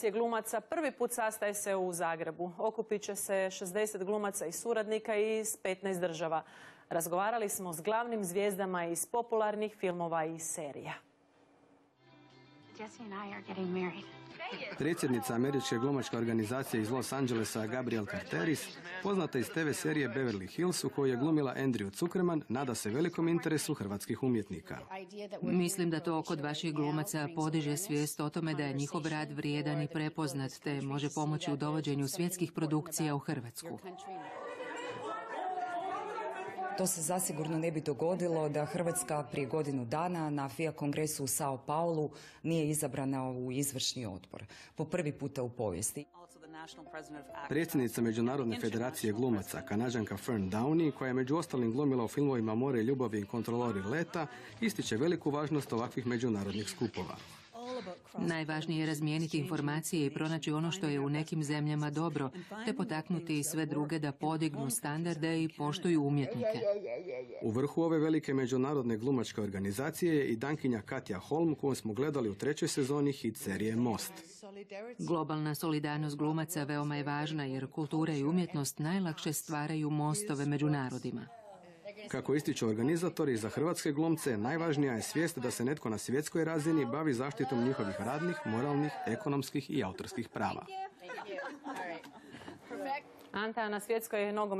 Glumaca prvi put sastaje se u Zagrebu. Okupit će se 60 glumaca i suradnika iz 15 država. Razgovarali smo s glavnim zvijezdama iz popularnih filmova i serija. Predsjednica američke glumačke organizacije iz Los Angelesa Gabrielle Carteris, poznata iz TV serije Beverly Hills u kojoj je glumila Andrew Zuckerman, nada se velikom interesu hrvatskih umjetnika. Mislim da to kod vaših glumaca podiže svijest o tome da je njihov rad vrijedan i prepoznat, te može pomoći u dovođenju svjetskih produkcija u Hrvatsku. To se zasigurno ne bi dogodilo da Hrvatska prije godinu dana na FIA kongresu u Sao Paulu nije izabrana u izvršni odbor. Po prvi puta u povijesti. Predsjednica Međunarodne federacije glumaca, Kanađanka Fern Downey, koja je među ostalim glumila u filmovima More ljubavi i Kontrolori leta, ističe veliku važnost ovakvih međunarodnih skupova. Najvažnije je razmijeniti informacije i pronaći ono što je u nekim zemljama dobro, te potaknuti sve druge da podignu standarde i poštuju umjetnike. U vrhu ove velike međunarodne glumačke organizacije je i Dankinja Katja Holm, koju smo gledali u 3. sezoni hit serije Most. Globalna solidarnost glumaca veoma je važna jer kultura i umjetnost najlakše stvaraju mostove među narodima. Kako ističu organizatori, za hrvatske glumce najvažnija je svijest da se netko na svjetskoj razini bavi zaštitom njihovih radnih, moralnih, ekonomskih i autorskih prava. Anta, na svjetskoj nogometnoj